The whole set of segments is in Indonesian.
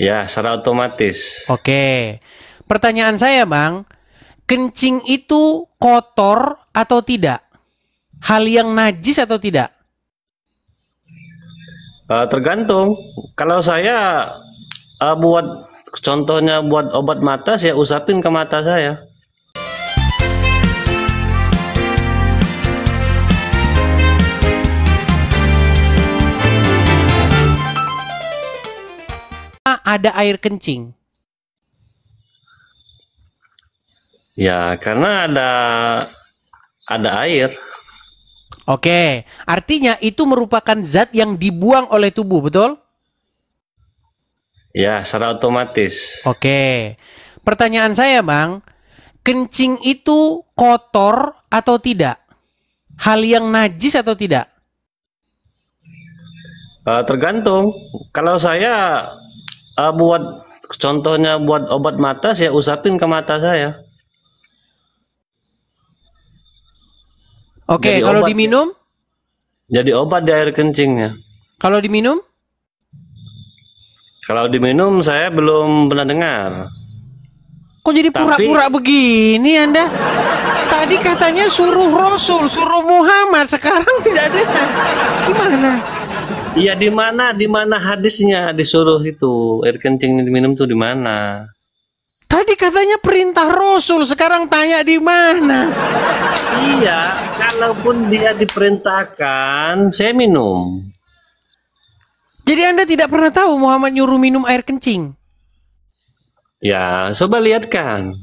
Ya, secara otomatis. Oke. Pertanyaan saya, Bang, kencing itu kotor atau tidak? Hal yang najis atau tidak? Tergantung. Kalau saya buat contohnya buat obat mata, saya usapin ke mata saya. Ada air kencing. Ya, karena ada air. Oke, artinya itu merupakan zat yang dibuang oleh tubuh, betul? Ya, secara otomatis. Oke. Pertanyaan saya, Bang, kencing itu kotor atau tidak? Hal yang najis atau tidak? Tergantung. Kalau saya buat contohnya buat obat mata, saya usapin ke mata saya. Oke, Jadi kalau obat. diminum? Jadi obat di air kencingnya. Kalau diminum? Kalau diminum saya belum pernah dengar. Kok jadi Tapi pura-pura begini Anda? Tadi katanya suruh Rasul, suruh Muhammad, sekarang tidak ada. Gimana? iya, di mana hadisnya disuruh itu air kencing diminum tuh di mana? Tadi katanya perintah Rasul, sekarang tanya di mana? Iya, kalaupun dia diperintahkan, saya minum. Jadi Anda tidak pernah tahu Muhammad nyuruh minum air kencing? Ya, coba lihatkan.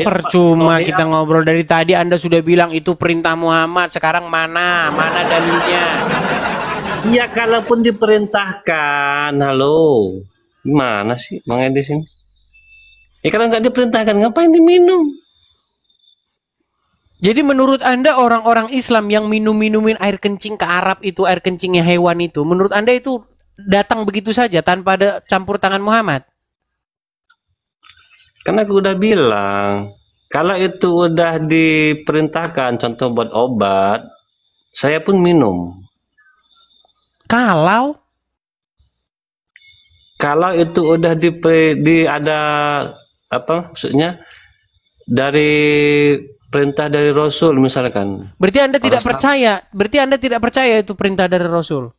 Percuma kita ngobrol dari tadi. Anda sudah bilang itu perintah Muhammad. Sekarang mana dalilnya? Iya, kalaupun diperintahkan. Halo, gimana sih Bang Edis ini? Ya kalau nggak diperintahkan, ngapain diminum? Jadi menurut Anda orang-orang Islam yang minumin air kencing ke Arab itu, air kencingnya hewan itu, menurut Anda itu datang begitu saja tanpa ada campur tangan Muhammad? Karena aku udah bilang, kalau itu udah diperintahkan, contoh buat obat, saya pun minum. Kalau itu udah ada apa maksudnya dari perintah dari Rasul misalkan. berarti Anda tidak percaya. Berarti Anda tidak percaya itu perintah dari Rasul.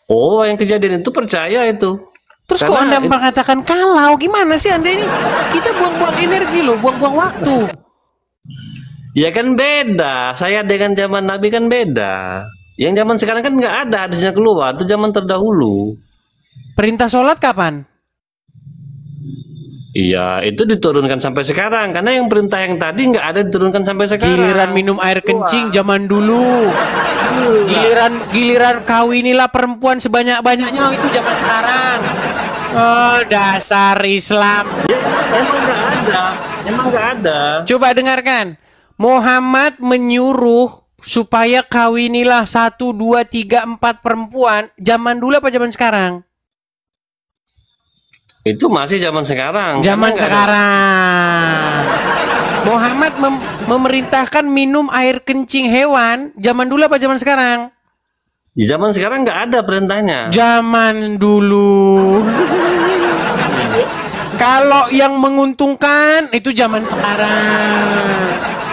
Oh, yang kejadian itu percaya itu. Terus kok Anda mengatakan kalau? Gimana sih Anda ini? Kita buang-buang energi loh, buang-buang waktu. Ya kan beda. Saya dengan zaman Nabi kan beda. Yang zaman sekarang kan nggak ada hadisnya keluar. Itu zaman terdahulu. Perintah sholat kapan? Iya, itu diturunkan sampai sekarang. Karena yang perintah yang tadi nggak ada diturunkan sampai sekarang. Giliran minum air kencing zaman dulu. Giliran kawinilah perempuan sebanyak-banyaknya itu zaman sekarang. Oh, dasar Islam. Ya, emang nggak ada. Coba dengarkan. Muhammad menyuruh supaya kawinilah 1, 2, 3, 4 perempuan zaman dulu apa zaman sekarang? Itu masih zaman sekarang. Zaman sekarang. Muhammad memerintahkan minum air kencing hewan zaman dulu apa zaman sekarang? Di zaman sekarang nggak ada perintahnya. Zaman dulu. Kalau yang menguntungkan itu zaman sekarang.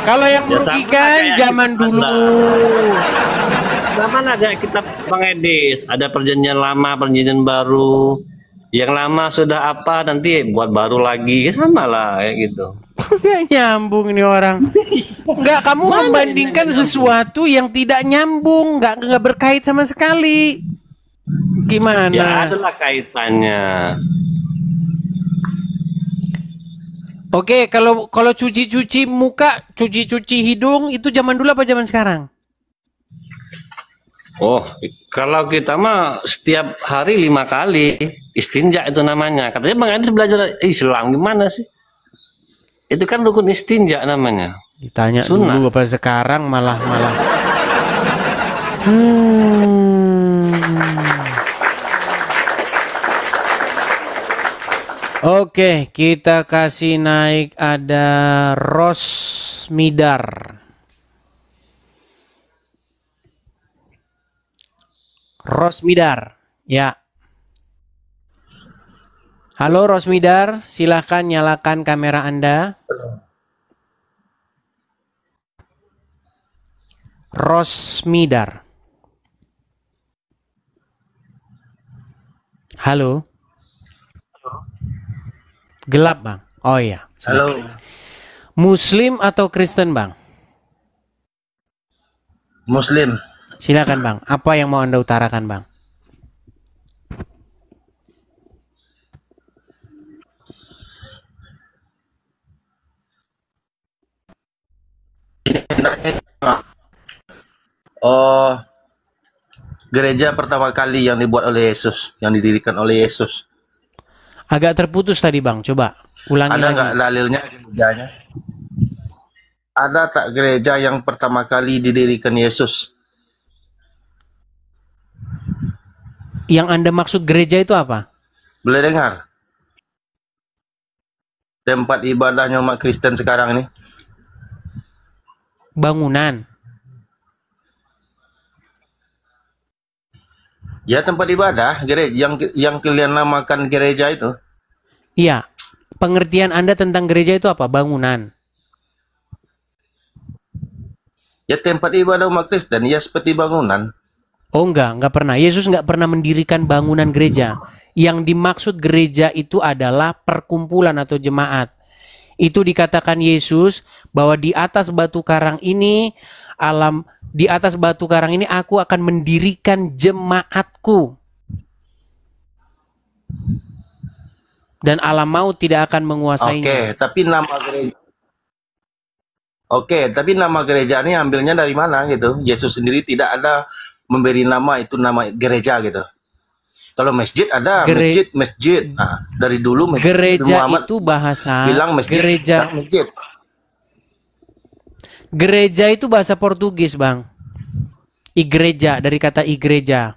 Kalau yang merugikan zaman dulu. Sama lah kayak kita Bang Edis, ada perjanjian lama, perjanjian baru. Yang lama sudah apa nanti buat baru lagi, sama lah kayak gitu. Nggak nyambung nih orang. Nggak, kamu membandingkan sesuatu yang tidak nyambung, nggak berkait sama sekali. Gimana? Ya adalah kaitannya. Oke, kalau cuci-cuci muka, cuci-cuci hidung itu zaman dulu apa zaman sekarang? Oh, kalau kita mah setiap hari 5 kali istinja itu namanya. Katanya Bang Edis belajar Islam gimana sih? Itu kan rukun istinja namanya. Ditanya Sunnah. dulu apa sekarang malah. Oke, kita kasih naik ada Rosmidar. Rosmidar. Ya. Halo Rosmidar, silahkan nyalakan kamera Anda. Rosmidar. Halo. Gelap, Bang. Oh iya. Halo. Muslim atau Kristen, Bang? Muslim. Silakan, Bang. Apa yang mau Anda utarakan, Bang? Oh, gereja pertama kali yang dibuat oleh Yesus, yang didirikan oleh Yesus. Agak terputus tadi, Bang. Coba ulangi Ada lagi. nggak dalilnya gerejanya? Ada tak gereja yang pertama kali didirikan Yesus? Yang Anda maksud gereja itu apa? Boleh dengar? Tempat ibadahnya umat Kristen sekarang ini. Bangunan. Ya, tempat ibadah, gereja yang kalian namakan gereja itu. Iya. Pengertian Anda tentang gereja itu apa? Bangunan. Ya, tempat ibadah umat Kristen ya seperti bangunan. Oh enggak pernah. Yesus enggak pernah mendirikan bangunan gereja. Yang dimaksud gereja itu adalah perkumpulan atau jemaat. Itu dikatakan Yesus bahwa di atas batu karang ini aku akan mendirikan jemaatku. Dan alam maut tidak akan menguasainya. Tapi nama gereja ini ambilnya dari mana gitu? Yesus sendiri tidak ada memberi nama itu nama gereja gitu. Kalau masjid ada masjid. Nah, dari dulu masjid, gereja Muhammad itu bahasa bilang masjid, masjid. Gereja itu bahasa Portugis, Bang. Igreja, dari kata igreja.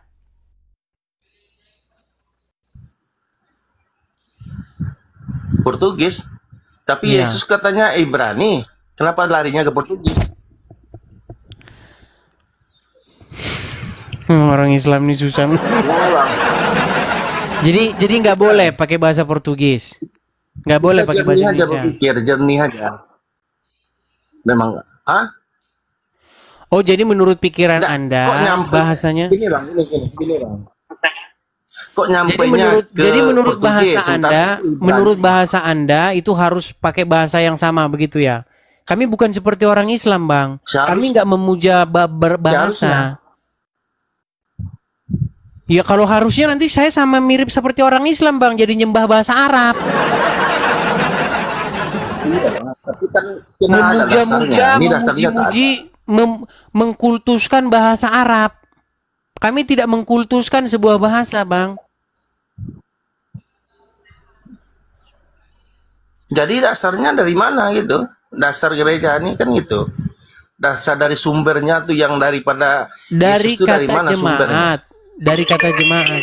Portugis. Tapi Iya. Yesus katanya Ibrani. Kenapa larinya ke Portugis? Orang Islam ini susah. Jadi nggak boleh pakai bahasa Portugis. Nggak boleh pakai bahasa Jernih aja Indonesia. berpikir, jernih aja. Memang, Oh, jadi menurut pikiran Nggak, Anda kok nyampe- bahasanya? Gini bang, gini bang. Kok nyampainya Jadi menurut Portugis, bahasa Anda itu harus pakai bahasa yang sama begitu ya? Kami bukan seperti orang Islam, Bang. Kami nggak memuja berbahasa. Ya kalau harusnya nanti saya sama mirip seperti orang Islam, Bang, jadi nyembah bahasa Arab. Tapi kan kena ada dasarnya. Ini dasarnya tak ada. Mengkultuskan bahasa Arab. Kami tidak mengkultuskan sebuah bahasa, Bang. Jadi dasarnya dari mana gitu? Dasar gereja ini kan gitu. Dasar dari sumbernya tuh yang daripada Dari Yesus tuh dari kata mana sumbernya? jemaat. Dari kata jemaat.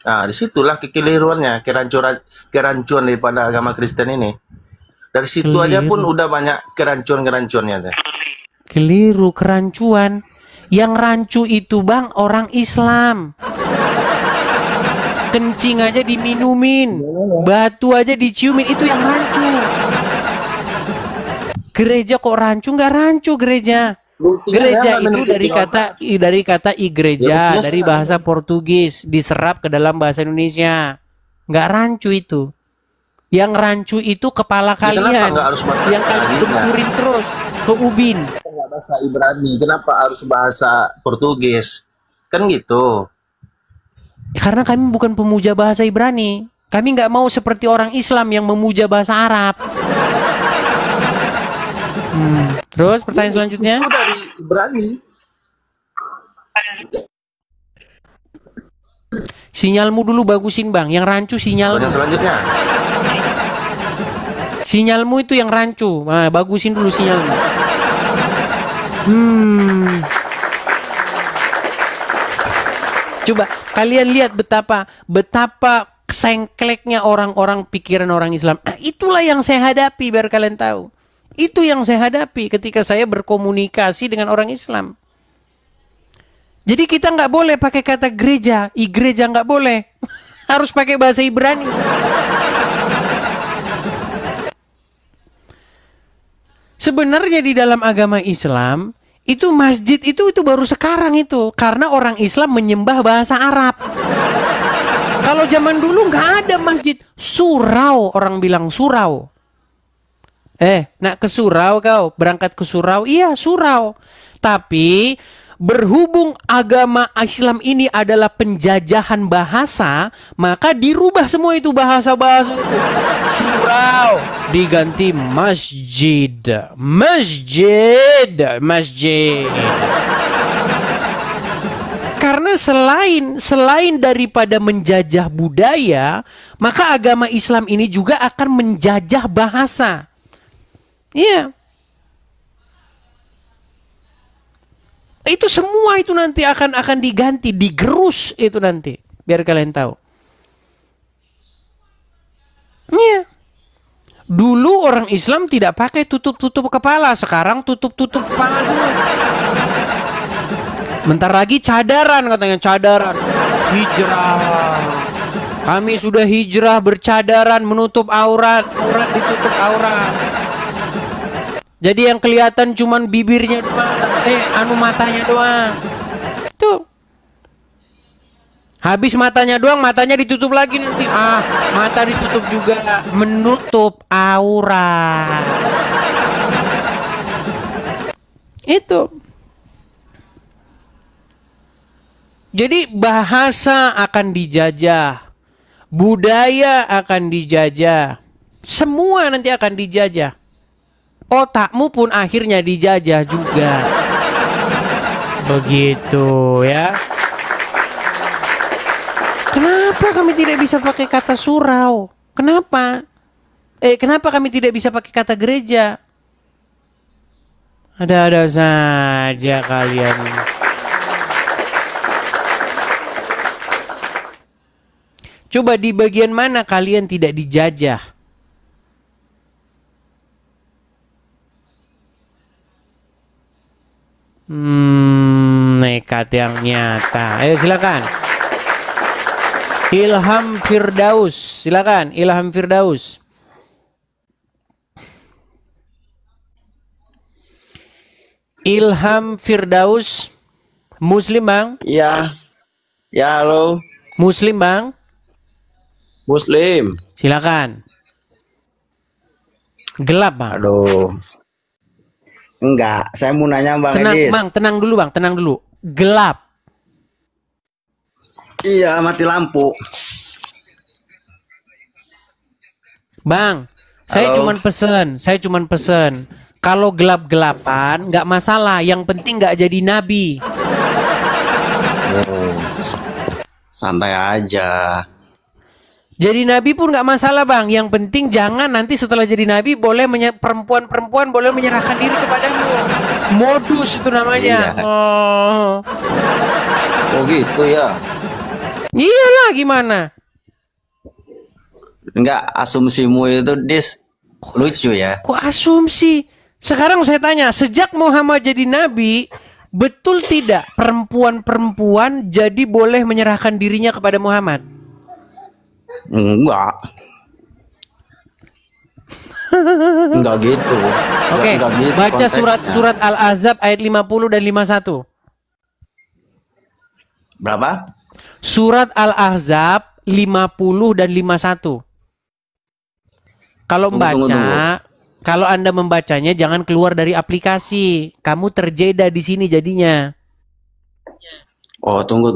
Nah, disitulah kekeliruannya, kerancuan daripada agama Kristen ini. Dari situ aja pun udah banyak kerancuan-kerancuannya. Keliru, kerancuan. Yang rancu itu, Bang, orang Islam. Kencing aja diminumin, batu aja diciumin, itu yang rancu. Gereja kok rancu? Nggak rancu gereja. Gereja itu dari kata igreja, dari bahasa Portugis, diserap ke dalam bahasa Indonesia. Nggak rancu itu. Yang rancu itu kepala kalian, yang kalian benturin terus ke ubin. Bahasa Ibrani, kenapa harus bahasa Portugis? Kan gitu. Karena kami bukan pemuja bahasa Ibrani. Kami nggak mau seperti orang Islam yang memuja bahasa Arab. Terus pertanyaan selanjutnya? Itu dari Ibrani. Sinyalmu dulu bagusin, Bang. Yang rancu sinyal. Yang selanjutnya. Sinyalmu itu yang rancu. Nah, bagusin dulu sinyalmu. Coba kalian lihat betapa sengkleknya orang-orang pikiran orang Islam. Itulah yang saya hadapi biar kalian tahu. Itu yang saya hadapi ketika saya berkomunikasi dengan orang Islam. Jadi kita nggak boleh pakai kata gereja, gereja nggak boleh. Harus pakai bahasa Ibrani. Sebenarnya di dalam agama Islam itu masjid itu baru sekarang itu, karena orang Islam menyembah bahasa Arab. Kalau zaman dulu nggak ada masjid, surau, orang bilang surau. Nak ke surau kau, berangkat ke surau, iya surau. Tapi berhubung agama Islam ini adalah penjajahan bahasa, maka dirubah semua itu bahasa-bahasa itu. Surau diganti masjid. Masjid. Karena selain daripada menjajah budaya, maka agama Islam ini juga akan menjajah bahasa. Iya. Itu semua itu nanti akan diganti, digerus itu nanti. Biar kalian tahu. Iya. Dulu orang Islam tidak pakai tutup-tutup kepala, sekarang tutup-tutup kepala semua. Bentar lagi cadaran, katanya cadaran. Hijrah. Kami sudah hijrah bercadaran, menutup aurat ditutup aurat. Jadi yang kelihatan cuman bibirnya doang, matanya doang. Tuh. Habis matanya doang, matanya ditutup lagi nanti. Mata ditutup juga, menutup aurat. Itu. Jadi bahasa akan dijajah, budaya akan dijajah, semua nanti akan dijajah. Otakmu pun akhirnya dijajah juga. Begitu ya. Kenapa kami tidak bisa pakai kata surau? Kenapa? Kenapa kami tidak bisa pakai kata gereja? Ada-ada saja kalian. Coba di bagian mana kalian tidak dijajah? Nekat yang nyata. Ayo silakan. Ilham Firdaus, silakan. Ilham Firdaus. Ilham Firdaus, Muslim bang? Iya. Ya halo. Muslim bang? Muslim. Silakan. Gelap bang. Aduh. Enggak, saya mau nanya Bang Tenang Edis. bang, tenang dulu bang, tenang dulu. Gelap. Iya, mati lampu. Bang, saya cuman pesen. Kalau gelap-gelapan nggak masalah, yang penting nggak jadi nabi. Santai aja. Jadi nabi pun nggak masalah bang. Yang penting jangan nanti setelah jadi nabi boleh perempuan-perempuan boleh menyerahkan diri kepadamu. Modus itu namanya. Iya. Oh gitu ya. Iyalah gimana? Enggak, asumsimu itu lucu ya. Kok asumsi? Sekarang saya tanya, sejak Muhammad jadi nabi, betul tidak perempuan-perempuan jadi boleh menyerahkan dirinya kepada Muhammad? Enggak. Enggak gitu. Oke, gitu baca konteksnya. surat Al-Ahzab ayat 50 dan 51. Berapa? Surat Al-Ahzab 50 dan 51. Kalau membaca, kalau Anda membacanya jangan keluar dari aplikasi. Kamu terjeda di sini jadinya. Oh, tunggu.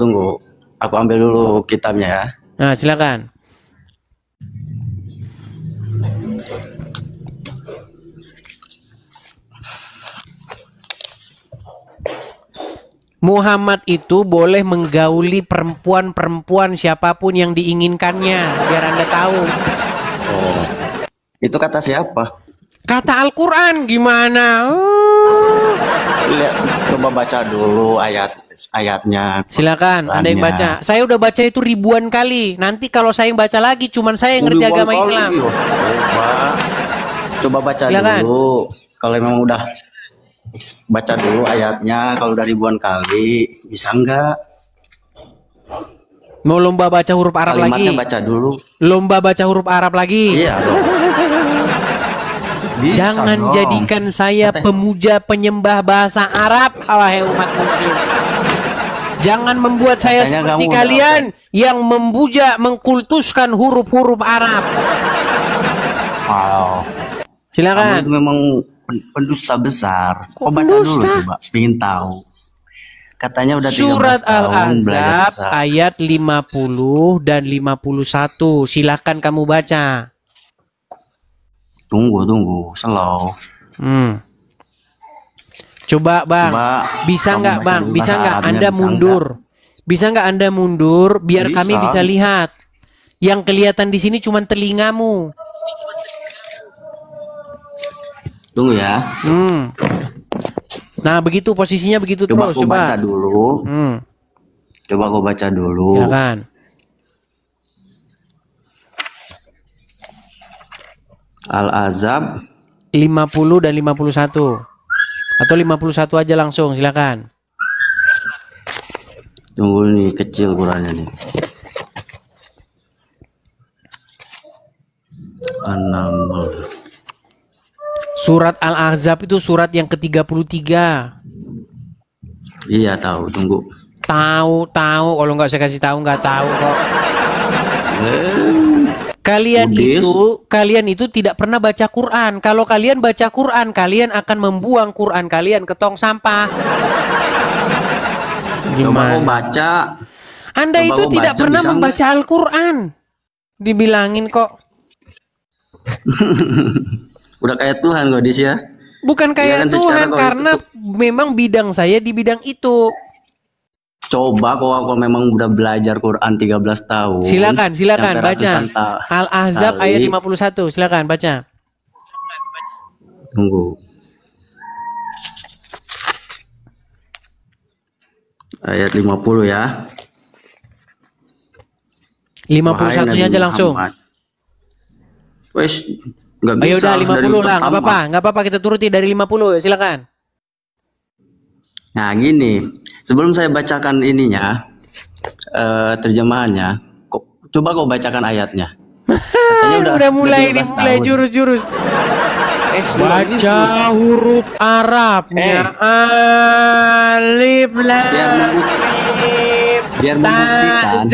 Aku ambil dulu kitabnya ya. Nah, silakan. Muhammad itu boleh menggauli perempuan-perempuan siapapun yang diinginkannya, biar Anda tahu. Oh. Itu kata siapa? Kata Al-Quran gimana? Lihat, coba baca dulu ayatnya. Silakan, Anda yang baca. Saya udah baca itu ribuan kali. Nanti kalau saya yang baca lagi, cuman saya yang ngerti agama Islam. Coba baca Silakan. dulu. kalau memang udah baca dulu ayatnya, kalau udah ribuan kali bisa enggak? Mau lomba baca huruf Arab lagi? Kalimatnya baca dulu. Lomba baca huruf Arab lagi? Iya dong. Bisa Jangan dong. jadikan saya pemuja penyembah bahasa Arab, wahai umat muslim. Jangan membuat saya Katanya seperti kamu kalian yang membuja, mengkultuskan huruf-huruf Arab. Wow. Kamu Silakan. itu memang pendusta besar. Kok baca dulu pendusta? coba, pengen tahu. Katanya udah 13 Surat tahun belajar Al-Ahzab bahasa. ayat 50 dan 51. Silakan kamu baca. Tunggu, slow. Coba Bang, Coba bisa kamu nggak baca Bang? dulu Bisa bahasa nggak Arabnya, Anda bisa mundur? Bisa nggak Anda mundur biar Bisa. kami bisa lihat? Yang kelihatan di sini cuma telingamu. Tunggu ya. Nah, begitu posisinya begitu Coba terus. aku Coba. baca dulu. Coba aku baca dulu. Silakan. Al-Ahzab 50 dan 51. Atau 51 aja langsung, silakan. Tunggu nih, kecil ukurannya nih. 6. Surat Al-Ahzab itu surat yang ke-33. Iya tahu, tunggu. Tahu. Kalau nggak saya kasih tahu nggak tahu kok. Budis. Kalian itu tidak pernah baca Quran. Kalau kalian baca Quran, kalian akan membuang Quran kalian ke tong sampah. Coba aku Gimana? baca. Anda Coba itu aku tidak baca, pernah bisa membaca Al-Quran. Dibilangin kok. Udah kayak Tuhan kok Dis ya. Bukan Iya kayak kan, secara Tuhan, kalau karena memang bidang saya di bidang itu. Coba kalau aku memang udah belajar Quran 13 tahun. Silakan sampai baca. ratusan Al-Ahzab kali. ayat 51. Silakan baca. Tunggu. Ayat 50 ya. 51-nya aja langsung. Wes, nggak bisa. Ayo udah harus dari 50 lah, pertama. nggak apa-apa kita turuti dari 50. Silakan. Nah gini, sebelum saya bacakan ininya, terjemahannya, coba kau bacakan ayatnya. Katanya udah mulai 12 tahun. jurus-jurus. Baca huruf Arabnya. Alif lam Biar membuktikan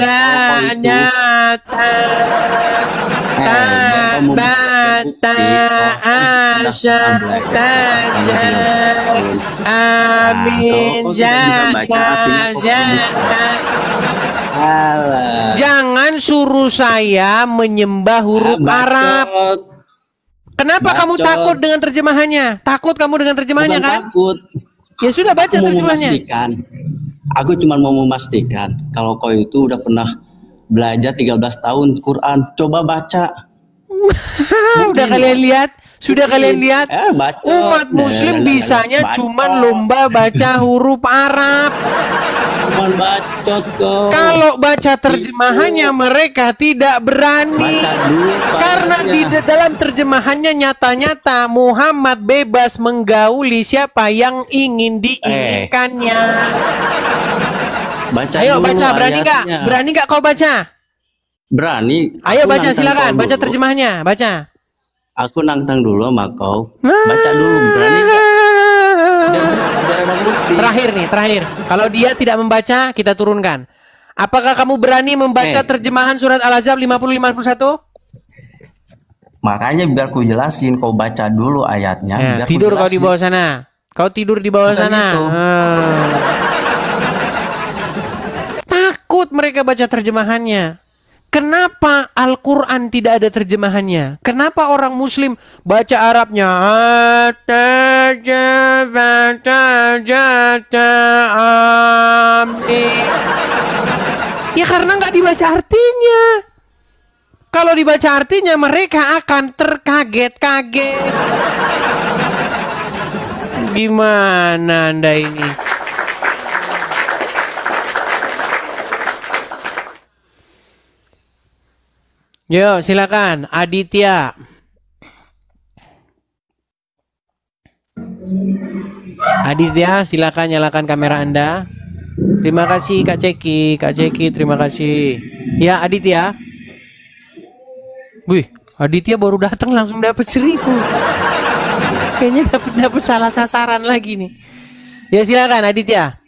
Jangan suruh saya menyembah huruf Arab. Kenapa kamu takut dengan terjemahannya? Takut kamu dengan terjemahannya kan? Takut. Ya sudah baca Aku mau terjemahannya. Aku cuma mau memastikan kalau kau itu udah pernah belajar 13 tahun Quran. Coba baca. Udah kalian lihat? Sudah kalian lihat? Bacot. Umat muslim bisanya Bacot. cuman lomba baca huruf Arab. Cuman bacot kok. Kalau baca terjemahannya mereka tidak berani. Baca dulu, Karena di dalam terjemahannya nyata-nyata Muhammad bebas menggauli siapa yang ingin diinginkannya. Baca Ayo dulu baca, berani nggak? ayatnya. Berani nggak kau baca? Berani. Ayo Aku baca, nantang silakan. kau Baca dulu. terjemahnya, baca. Aku nantang dulu sama kau. Baca dulu, berani nggak? Biar ada bukti. Terakhir. Kalau dia tidak membaca, kita turunkan. Apakah kamu berani membaca terjemahan surat Al-Ahzab 50-51? Makanya biar ku jelasin, kau baca dulu ayatnya. Ya, biar ku tidur kau di jelasin. bawah sana. Kau tidur di bawah Bukan sana. itu. Takut mereka baca terjemahannya. Kenapa Al-Quran tidak ada terjemahannya? Kenapa orang Muslim baca Arabnya? Ya karena nggak dibaca artinya. Kalau dibaca artinya mereka akan terkaget-kaget. Gimana Anda ini? Yo, silakan Aditya. Aditya, silakan nyalakan kamera Anda. Terima kasih Kak Ceki, terima kasih. Ya Aditya. Wih, Aditya baru datang langsung dapat 1000. Kayaknya dapat salah sasaran lagi nih. Ya silakan Aditya.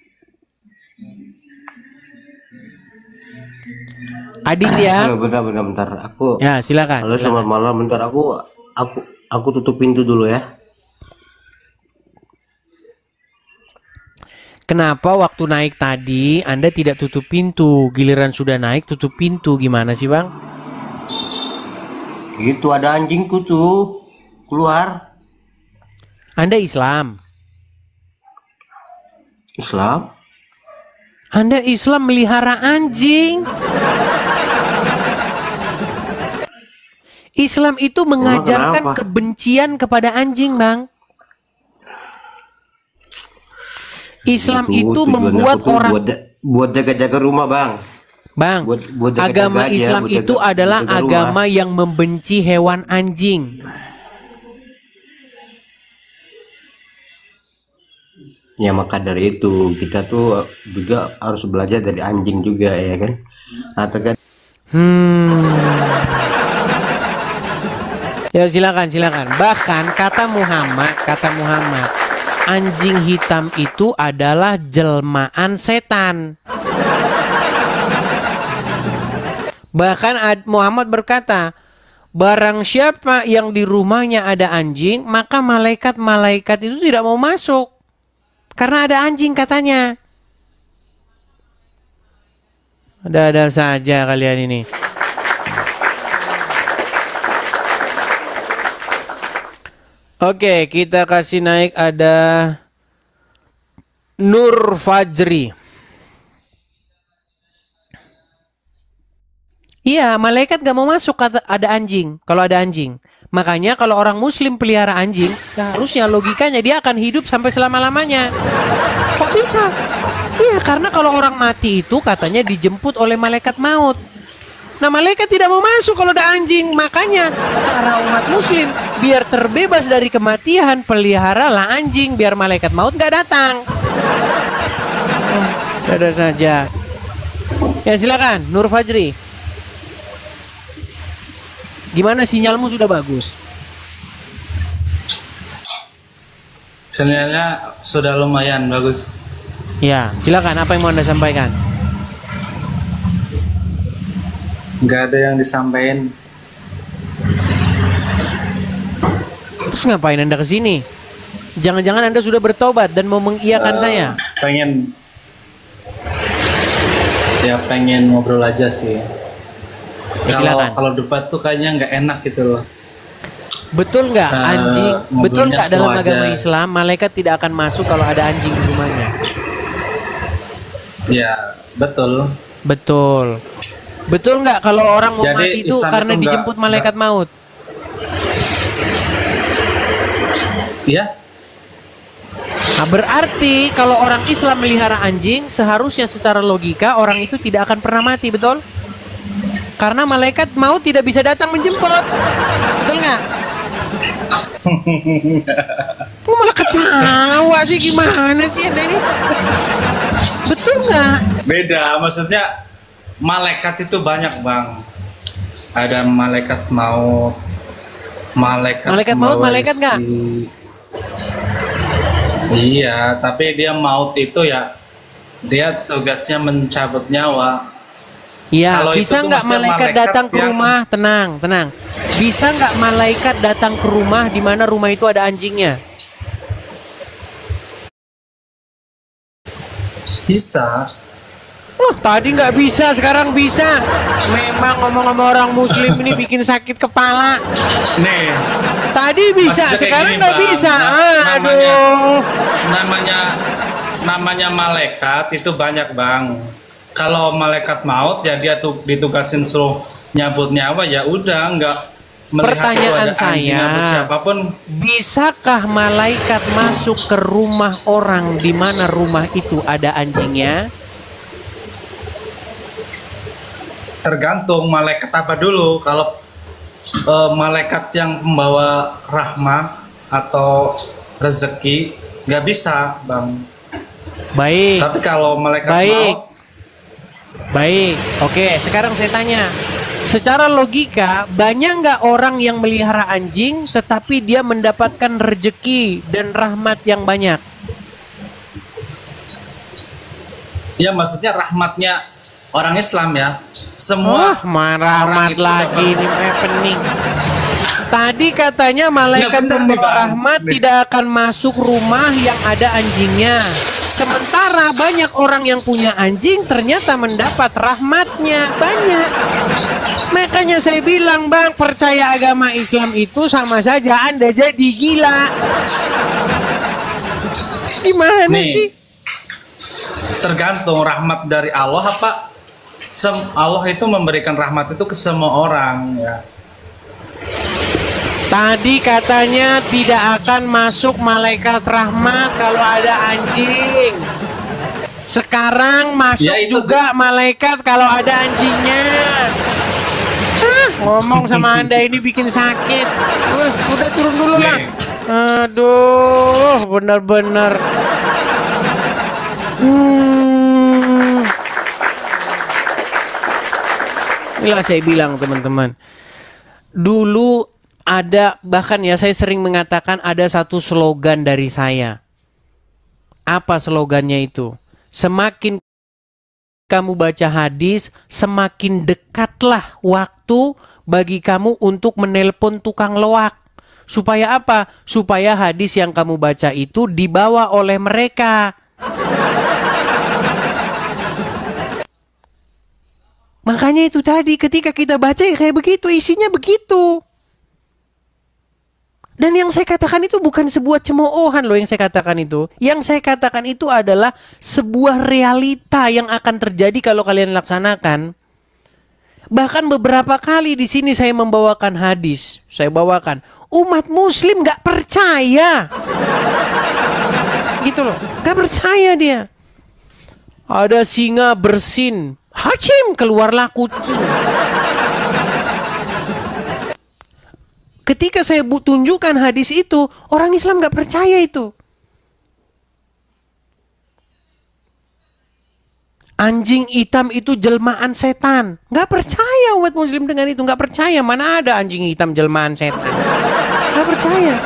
Aditya. Bentar. Aku. Ya silakan. Halo, selamat malam. Bentar, aku tutup pintu dulu ya. Kenapa waktu naik tadi Anda tidak tutup pintu? Giliran sudah naik tutup pintu, gimana sih Bang? Itu ada anjingku tuh keluar. Anda Islam? Islam? Anda Islam melihara anjing? Islam itu mengajarkan kebencian kepada anjing, Bang. Islam itu membuat orang buat jaga-jaga rumah, Bang. Bang, buat agama jaga Islam buat itu jaga- adalah buat jaga agama yang membenci hewan anjing. Ya maka dari itu kita tuh juga harus belajar dari anjing juga ya kan. Nah, terkait Ya silakan. Bahkan kata Muhammad, anjing hitam itu adalah jelmaan setan. Bahkan Muhammad berkata, barang siapa yang di rumahnya ada anjing, maka malaikat-malaikat itu tidak mau masuk. Karena ada anjing katanya. Ada saja kalian ini. Oke, kita kasih naik ada Nur Fajri. Iya, malaikat gak mau masuk kata ada anjing. Kalau ada anjing. Makanya kalau orang muslim pelihara anjing, seharusnya logikanya dia akan hidup sampai selama-lamanya. Kok bisa? Iya, karena kalau orang mati itu katanya dijemput oleh malaikat maut. Nah, malaikat tidak mau masuk kalau ada anjing. Makanya cara umat muslim biar terbebas dari kematian, peliharalah anjing biar malaikat maut gak datang. Ada saja. Ya silakan, Nur Fajri. Gimana sinyalmu sudah bagus? Sinyalnya sudah lumayan bagus. Ya, silakan. Apa yang mau Anda sampaikan? Nggak ada yang disampaikan. Terus ngapain Anda ke sini? Jangan-jangan Anda sudah bertobat dan mau mengiyakan saya? Pengen ngobrol aja sih. Ya, silakan. Kalau debat tuh kayaknya nggak enak gitu loh. Betul nggak anjing? Betul nggak dalam slow agama aja. Islam malaikat tidak akan masuk kalau ada anjing di rumahnya? Ya betul. Betul. Betul nggak kalau orang mau Jadi, mati itu Islam karena itu dijemput malaikat maut? Iya. Nah, berarti kalau orang Islam melihara anjing, seharusnya secara logika orang itu tidak akan pernah mati, betul? Karena malaikat maut tidak bisa datang menjemput. Betul nggak? Kok malah ketawa sih, gimana sih Anda ini? Betul nggak? Beda, maksudnya malaikat itu banyak, Bang. Ada malaikat maut, malaikat maut, membawa malaikat nggak? rezeki. Iya, tapi dia maut itu ya, dia tugasnya mencabut nyawa. Iya, Kalau bisa itu tuh nggak maksudnya malaikat malaikat datang ke yang- rumah? Tenang. Bisa nggak malaikat datang ke rumah di mana rumah itu ada anjingnya? Bisa. Tadi nggak bisa, sekarang bisa. Memang ngomong-ngomong orang muslim ini bikin sakit kepala. Nih, Tadi bisa, maksudnya kayak sekarang gini, nggak Bang. bisa. Namanya- Aduh. namanya malaikat itu banyak, Bang. Kalau malaikat maut ya dia tuh ditugasin suruh nyabut nyawa, ya udah, nggak melihat Pertanyaan itu ada anjing saya, atau siapapun. Bisakah malaikat masuk ke rumah orang di mana rumah itu ada anjingnya? Tergantung malaikat apa dulu. Kalau malaikat yang membawa rahmah atau rezeki, nggak bisa, Bang. Baik. Tapi kalau malaikat Baik. maut, Baik. Oke, sekarang saya tanya. Secara logika, banyak nggak orang yang melihara anjing tetapi dia mendapatkan rezeki dan rahmat yang banyak? ya maksudnya rahmatnya orang Islam ya. Semua Rahmat orang itu lagi dapat- ini happening. Tadi katanya malaikat Ya, bener nih, membawa Bang. rahmat Nih. tidak akan masuk rumah yang ada anjingnya. Sementara banyak orang yang punya anjing ternyata mendapat rahmatnya banyak. Makanya saya bilang, Bang, percaya agama Islam itu sama saja Anda jadi gila. Gimana Nih. sih? tergantung rahmat dari Allah apa Allah itu memberikan rahmat itu ke semua orang ya. Tadi katanya tidak akan masuk malaikat rahmat kalau ada anjing. Sekarang masuk Ya, itu juga malaikat kalau ada anjingnya. Ngomong sama Anda ini bikin sakit. Udah turun dulu lah. Nih. Aduh, benar-benar. Inilah saya bilang, teman-teman. Dulu ada, bahkan ya saya sering mengatakan ada satu slogan dari saya. Apa slogannya itu? Semakin kamu baca hadis, semakin dekatlah waktu bagi kamu untuk menelpon tukang loak. Supaya apa? Supaya hadis yang kamu baca itu dibawa oleh mereka. Makanya itu tadi ketika kita baca ya kayak begitu, isinya begitu. Dan yang saya katakan itu bukan sebuah cemoohan loh yang saya katakan itu. Yang saya katakan itu adalah sebuah realita yang akan terjadi kalau kalian laksanakan. Bahkan beberapa kali di sini saya membawakan hadis. Saya bawakan. Umat muslim gak percaya. Gitu loh. Gak percaya dia. Ada singa bersin. Hacim, keluarlah kucing. Ketika saya tunjukkan hadis itu, orang Islam gak percaya itu. Anjing hitam itu jelmaan setan. Gak percaya umat muslim dengan itu. Gak percaya, mana ada anjing hitam jelmaan setan. Gak percaya.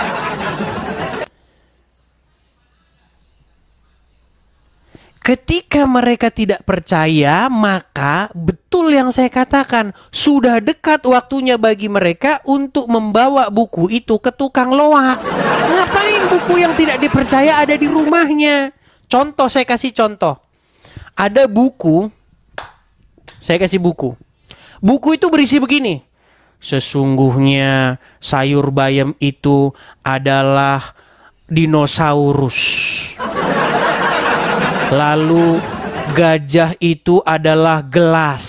Ketika mereka tidak percaya, maka betul yang saya katakan, sudah dekat waktunya bagi mereka untuk membawa buku itu ke tukang loak. Ngapain buku yang tidak dipercaya ada di rumahnya? Contoh, saya kasih contoh. Ada buku, saya kasih buku. Buku itu berisi begini. Sesungguhnya sayur bayam itu adalah dinosaurus. Lalu gajah itu adalah gelas.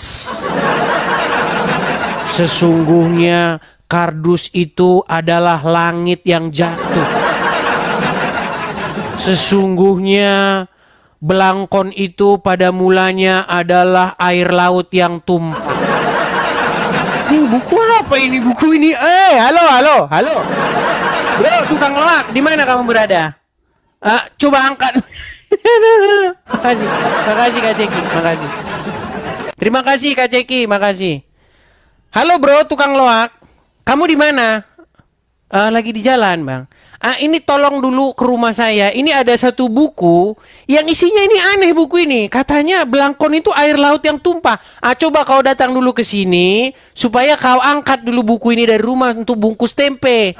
Sesungguhnya kardus itu adalah langit yang jatuh. Sesungguhnya belangkon itu pada mulanya adalah air laut yang tumpah. Ini buku apa ini? Buku ini? Halo. Bro, tukang loak, di mana kamu berada? Coba angkat. Makasih Kak Ceki, makasih. Terima kasih Kak Ceki, makasih. Halo bro, tukang loak. Kamu di mana? Lagi di jalan, Bang. Ini tolong dulu ke rumah saya. Ini ada satu buku yang isinya ini aneh buku ini. Katanya belangkon itu air laut yang tumpah. Coba kau datang dulu ke sini supaya kau angkat dulu buku ini dari rumah untuk bungkus tempe.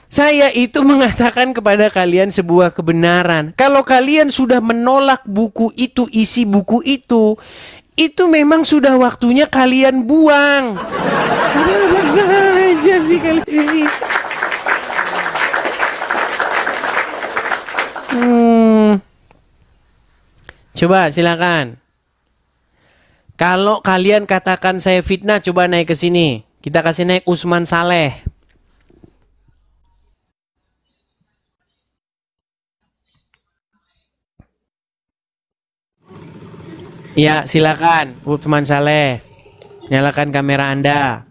Saya itu mengatakan kepada kalian sebuah kebenaran. Kalau kalian sudah menolak buku itu, isi buku itu memang sudah waktunya kalian buang. Ada saja sih kali ini. Coba silakan. Kalau kalian katakan saya fitnah, coba naik ke sini. Kita kasih naik Usman Saleh. Ya, silakan Usman Saleh. Nyalakan kamera Anda.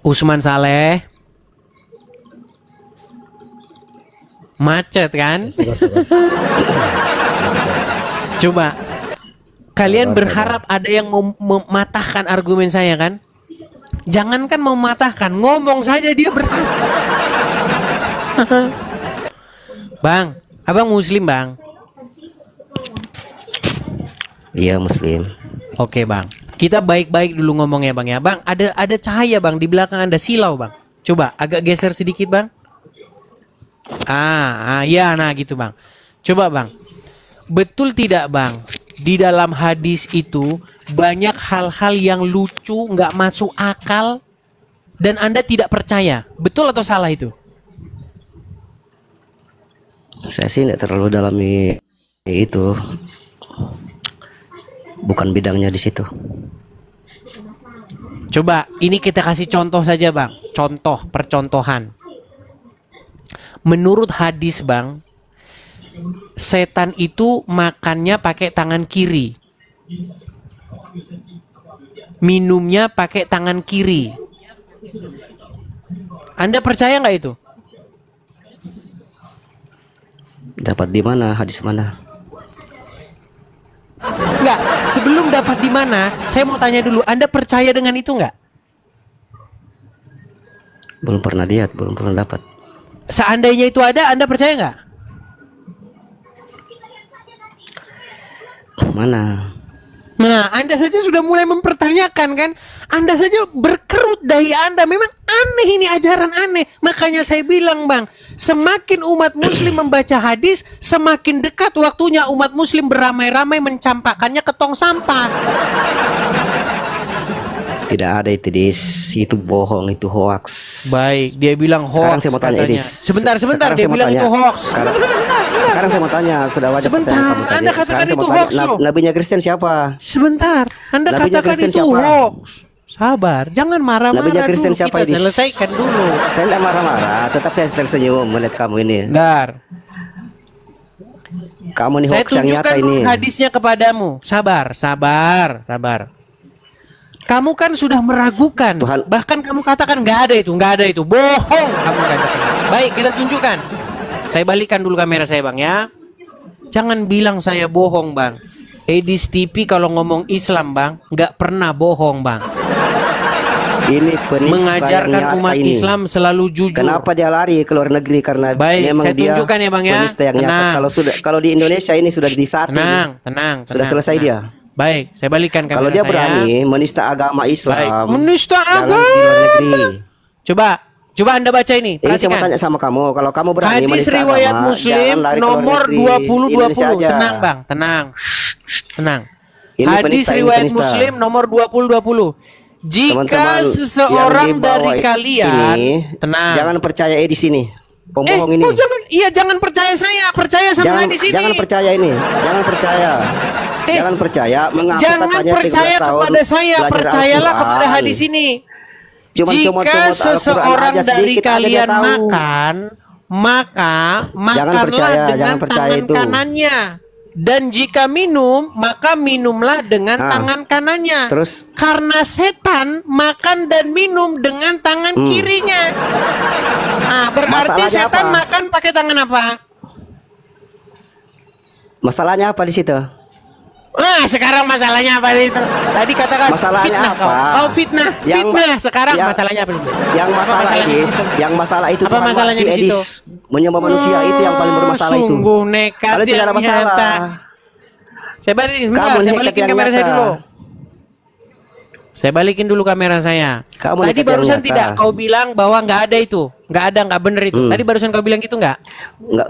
Usman Saleh. Macet kan? Coba kalian berharap ada yang mematahkan argumen saya kan? Jangankan mematahkan, ngomong saja dia berharap. Bang, abang Muslim bang? Iya Muslim. Oke bang, kita baik-baik dulu ngomongnya bang ya. Bang, ada cahaya bang di belakang Anda, silau bang. Coba agak geser sedikit bang. Ya, nah gitu bang. Coba bang, betul tidak bang? Di dalam hadis itu banyak hal-hal yang lucu, nggak masuk akal, dan Anda tidak percaya. Betul atau salah itu? Saya sih nggak terlalu dalami itu. Bukan bidangnya di situ. Coba ini kita kasih contoh saja bang. Contoh, percontohan. Menurut hadis bang, setan itu makannya pakai tangan kiri, minumnya pakai tangan kiri. Anda percaya nggak itu? Dapat di mana? Hadis mana? Nggak, sebelum dapat di mana, saya mau tanya dulu, Anda percaya dengan itu nggak? Belum pernah lihat, belum pernah dapat. Seandainya itu ada, Anda percaya nggak? Mana? Nah, Anda saja sudah mulai mempertanyakan kan? Anda saja berkerut dahi Anda. Memang aneh ini, ajaran aneh. Makanya saya bilang bang, semakin umat muslim membaca hadis, semakin dekat waktunya umat muslim beramai-ramai mencampakkannya ke tong sampah. Tidak ada itu bohong, itu hoax. Baik, dia bilang hoax. Sekarang saya mau tanya katanya. Edis. Sebentar, Sekarang dia bilang itu hoax. Sekarang saya mau tanya, sudah wajib Sebentar, kamu tanya. Anda katakan Sekarang itu saya mau hoax tanya, loh. Nabinya Kristen siapa? Sebentar, Anda Nabinya katakan Kristen itu siapa? hoax. Sabar, jangan marah-marah Nabinya dulu. Kristen siapa, Kita Edis? selesaikan dulu. Saya tidak marah-marah, tetap saya tersenyum melihat kamu ini. Bentar. Kamu nih Saya hoax yang nyata tunjukkan ini. dulu hadisnya kepadamu. Sabar. Kamu kan sudah meragukan. Tuhan. Bahkan kamu katakan nggak ada itu. Bohong kamu katakan. Baik, kita tunjukkan. Saya balikkan dulu kamera saya bang ya. Jangan bilang saya bohong bang. Edis TV kalau ngomong Islam bang, nggak pernah bohong bang. Ini penista Mengajarkan yang umat nyata ini. Islam selalu jujur. Kenapa dia lari ke luar negeri? Karena Baik, memang saya dia tunjukkan ya bang ya. penista yang nyata. Tenang. Kalau di Indonesia ini sudah disatu. Tenang. Sudah selesai dia. Baik, saya balikkan kamera Kalau dia saya. berani menista agama Islam, Baik. Menista jangan agama. di luar negeri. Coba Anda baca ini. Ini saya mau Perhatikan. tanya sama kamu, kalau kamu berani Hadis menista riwayat agama, Muslim jangan lari ke luar nomor negeri. 2020. Indonesia aja. Tenang bang, tenang. Ini Hadis penista, ini riwayat penista. Muslim nomor 2020. Jika Teman-teman seseorang yang dibawa dari kalian, ini, tenang. jangan percaya di sini. Pembohong ini. Jangan percaya saya, percaya sama hadis ini. Jangan percaya ini. Jangan percaya. Jangan percaya. Mengaku Jangan katanya percaya 13 tahun kepada saya, belajar percayalah Al-Quran. kepada hadis ini. Cuma Jika comot-comot seseorang Al-Quran aja dari sedikit aja dia kalian tahu. makan, maka makanlah percaya, dengan jangan percaya tangan itu. kanannya. Dan jika minum, maka minumlah dengan tangan kanannya. Terus? Karena setan makan dan minum dengan tangan kirinya. Nah, berarti Masalahnya setan apa? makan pakai tangan apa? Masalahnya apa di situ? Nah, sekarang masalahnya apa itu? Tadi katakan Masalahnya fitnah apa? kau. Oh, fitnah. Fitnah. Sekarang masalahnya apa itu? Yang masalah masalahnya? Edis, yang masalah itu Apa Tuhan masalahnya waktu di situ? Edis menyembah manusia itu yang paling bermasalah itu. Sungguh nekat Kalau tidak ada masalah. nyata. Saya balikin sebentar, Kamu saya nekat balikin yang kamera saya nyata. dulu. Saya balikin dulu kamera saya. Kamu Tadi nekat yang barusan nyata. tidak kau bilang bahwa nggak ada itu, nggak benar itu. Tadi barusan kau bilang gitu nggak?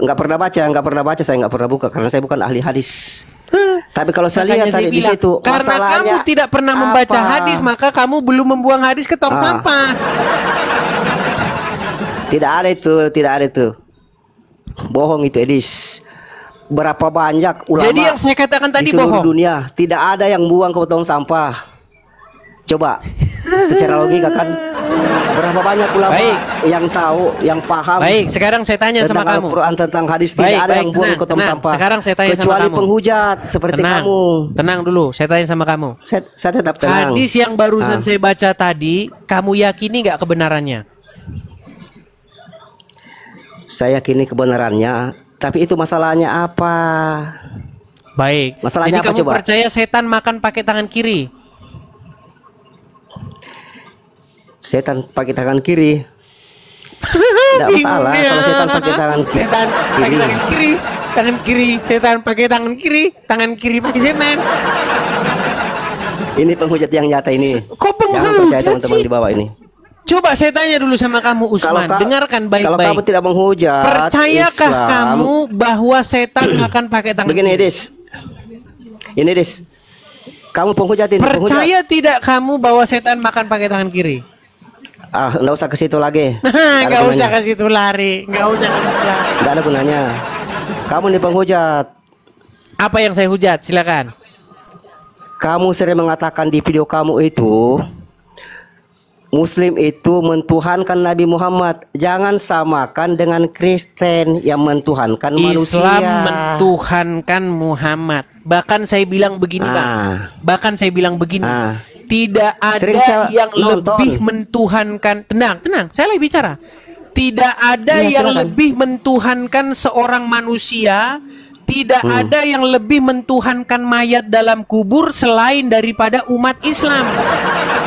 Nggak pernah baca, saya nggak pernah buka karena saya bukan ahli hadis. Tapi kalau saya lihat Makanya saya tadi di bilang, situ karena kamu masalahnya tidak pernah membaca apa? hadis, maka kamu belum membuang hadis ke tong sampah. Tidak ada itu. Bohong itu Edis. Berapa banyak ulama Jadi yang saya katakan tadi di seluruh bohong. dunia tidak ada yang buang ke tong sampah. Coba secara logika kan. Berapa banyak ulama Baik. yang tahu, yang paham Baik, sekarang saya tanya sama tentang kamu. Al-Quran, tentang hadis. Baik, Tidak ada baik, yang buang tenang, ke tong tenang. sampah. Sekarang saya tanya sama Kecuali kamu. penghujat seperti Tenang, kamu. tenang dulu. Saya tanya sama kamu. Saya tetap tenang. Hadis yang barusan Ah. saya baca tadi, kamu yakini nggak kebenarannya? Saya yakini kebenarannya, tapi itu masalahnya apa? Baik. Masalahnya Jadi apa, kamu coba? percaya setan makan pakai tangan kiri? Setan pakai tangan kiri. Tidak masalah kalau setan pakai tangan Setan pakai tangan kiri, tangan kiri. Setan pakai tangan kiri, tangan kiri pakai setan. Ini penghujat yang nyata ini. Kok Jangan percaya penghujat teman-teman sih? di bawah ini. Coba saya tanya dulu sama kamu Usman, Ka- dengarkan Kalau kamu baik-baik. tidak menghujat Percayakah Islam, kamu bahwa setan akan pakai tangan begini, kiri? Dis. Ini, Dis. Kamu penghujat ini. Percaya tidak kamu bahwa setan makan pakai tangan kiri? Ah, nggak usah ke situ lagi. Nggak usah ke situ lari, nggak usah ke situ lari. Nggak ada gunanya. Kamu ini penghujat. Apa yang saya hujat? Silakan. Kamu sering mengatakan di video kamu itu, Muslim itu mentuhankan Nabi Muhammad. Jangan samakan dengan Kristen yang mentuhankan manusia. Islam mentuhankan Muhammad. Bahkan saya bilang begini, Bang. Bahkan saya bilang begini. Tidak Sering ada saya yang nonton. lebih mentuhankan. Tenang, saya lagi bicara. Tidak ada Iya, yang silakan. lebih mentuhankan seorang manusia. Tidak ada yang lebih mentuhankan mayat dalam kubur selain daripada umat Islam.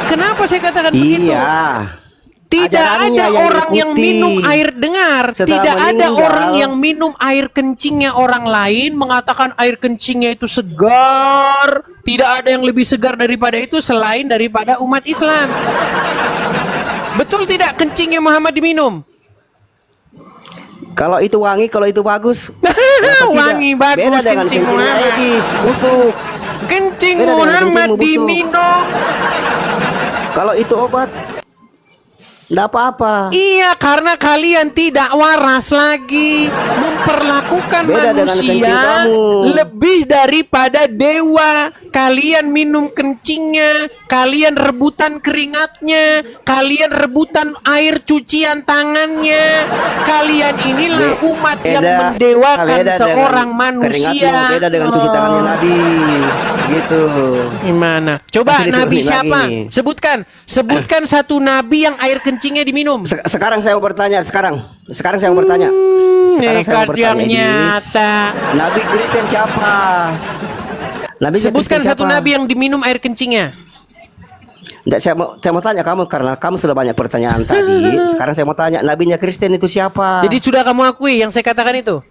Kenapa saya katakan begitu? Iya. Tidak Ajarannya ada yang orang yang diikuti. minum air dengar. Setelah Tidak ada meninggal. orang yang minum air kencingnya orang lain mengatakan air kencingnya itu segar. Tidak ada yang lebih segar daripada itu selain daripada umat Islam. Betul tidak kencingnya Muhammad diminum? Kalau itu wangi, kalau itu bagus. Wangi bagus Beda dengan kencing kencing Muhammad. Aegis, busuk. Kencing Beda dengan Muhammad kencingmu busuk. diminum. Kalau itu obat, enggak apa-apa. Iya, karena kalian tidak waras lagi, memperlakukan Beda dengan kencing manusia kamu. lebih daripada dewa. Kalian minum kencingnya, kalian rebutan keringatnya, kalian rebutan air cucian tangannya. Kalian inilah umat yang mendewakan beda seorang dengan manusia. keringatmu, beda dengan cuci tangannya Nabi. Gitu. Gimana? Coba Masih nabi diturunin siapa? lagi. Sebutkan satu nabi yang air kencingnya diminum. Sekarang saya mau bertanya, sekarang saya mau bertanya. Nekat yang Idris. nyata. Nabi Kristen siapa? Sebutkan Kristen satu siapa? nabi yang diminum air kencingnya. Nggak, saya mau tanya kamu karena kamu sudah banyak pertanyaan tadi. Sekarang saya mau tanya, nabinya Kristen itu siapa? Jadi sudah kamu akui yang saya katakan itu?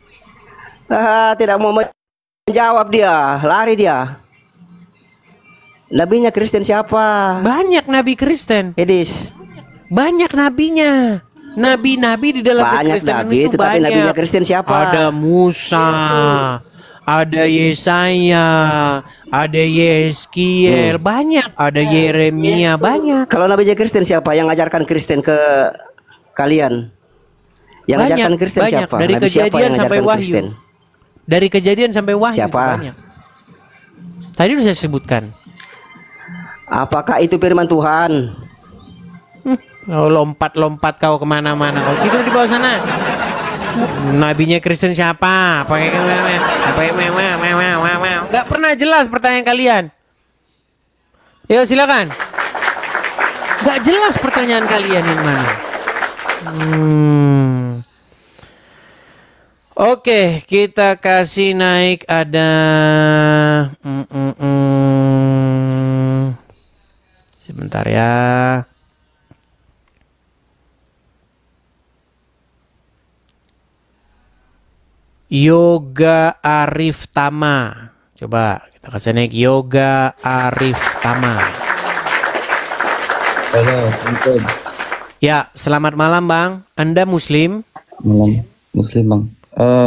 Tidak mau menjawab dia, lari dia. Nabinya Kristen siapa? Banyak nabi Kristen. Edis. Banyak nabinya. Nabi-nabi di dalam Banyak Kekristenan nabi, itu tetapi banyak. nabinya Kristen siapa? Ada Musa, ada Yesaya, ada Yeskiel, banyak. Ada Yeremia, banyak. Kalau nabinya Kristen siapa? Yang ngajarkan Kristen ke kalian? Yang Banyak, ngajarkan Kristen banyak. siapa? Dari Nabi siapa Kejadian yang sampai ngajarkan Wahyu. Kristen? Dari Kejadian sampai Wahyu Siapa? itu banyak. Tadi sudah saya sebutkan. Apakah itu firman Tuhan? Oh, lompat-lompat kau kemana-mana. Kau tidur di bawah sana. Nabinya Kristen siapa? Gak pernah jelas pertanyaan kalian. Ya silakan. Gak jelas pertanyaan kalian yang mana. Oke, kita kasih naik ada. Sebentar ya. Yoga Arif Tama. Coba kita kasih naik Yoga Arif Tama. Halo, Assalamualaikum. Ya, selamat malam Bang. Anda Muslim? Malam Muslim Bang.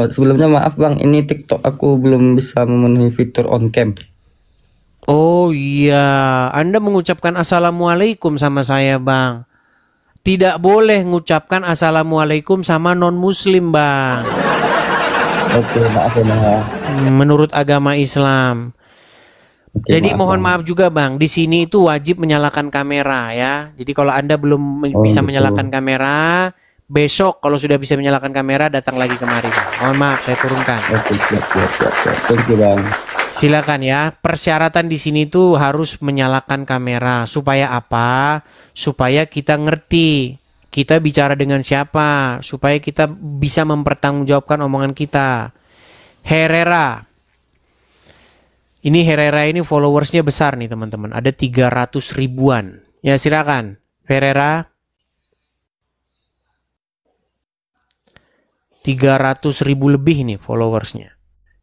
Sebelumnya maaf Bang, ini TikTok aku belum bisa memenuhi fitur on cam. Oh iya, Anda mengucapkan Assalamualaikum sama saya Bang. Tidak boleh mengucapkan Assalamualaikum sama non-Muslim Bang. Oke, maaf ya Bang. Menurut agama Islam. Oke, Jadi maaf, mohon Bang. maaf juga Bang, di sini itu wajib menyalakan kamera ya. Jadi kalau Anda belum Oh, bisa gitu. menyalakan kamera, besok kalau sudah bisa menyalakan kamera datang lagi kemari Bang. Mohon maaf saya turunkan. Oke, siap, siap, siap, siap. Thank you, Bang. Silakan ya. Persyaratan di sini tuh harus menyalakan kamera supaya apa? Supaya kita ngerti kita bicara dengan siapa, supaya kita bisa mempertanggungjawabkan omongan kita. Herrera. Ini Herrera ini followersnya besar nih teman-teman. Ada 300 ribuan. Ya silakan. Herrera. 300 ribu lebih nih followersnya.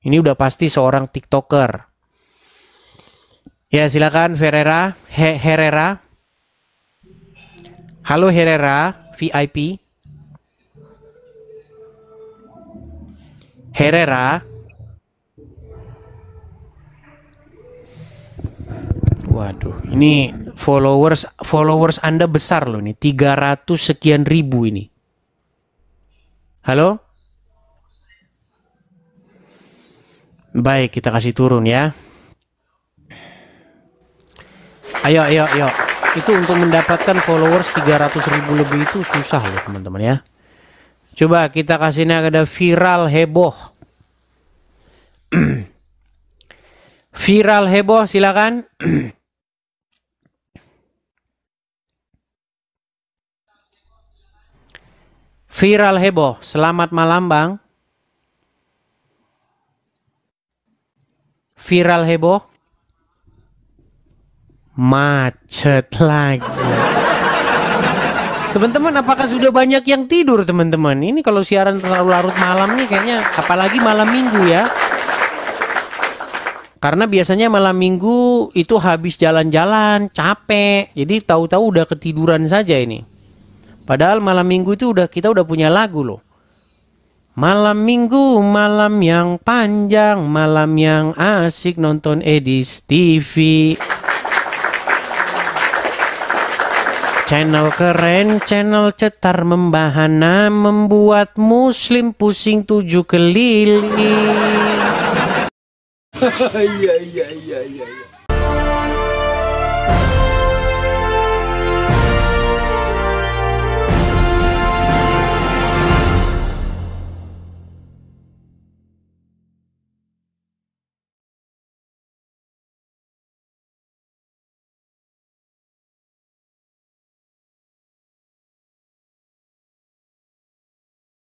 Ini udah pasti seorang TikToker. Ya silakan Herrera. Herrera. Halo Herrera, VIP. Herrera. Waduh, ini followers Anda besar loh nih, 300 sekian ribu ini. Halo? Baik, kita kasih turun ya. Ayo. Itu untuk mendapatkan followers 300 ribu lebih itu susah loh teman-teman ya. Coba kita kasih ada viral heboh. Viral heboh silakan. Viral heboh. Selamat malam Bang. Viral heboh. Macet lagi. Teman-teman, apakah sudah banyak yang tidur teman-teman? Ini kalau siaran terlalu larut malam nih kayaknya, apalagi malam minggu ya. Karena biasanya malam minggu itu habis jalan-jalan, capek. Jadi tahu-tahu udah ketiduran saja ini. Padahal malam minggu itu kita udah punya lagu loh. Malam minggu, malam yang panjang, malam yang asik nonton Edis TV. Channel keren, channel cetar membahana, membuat muslim pusing 7 keliling. Iya.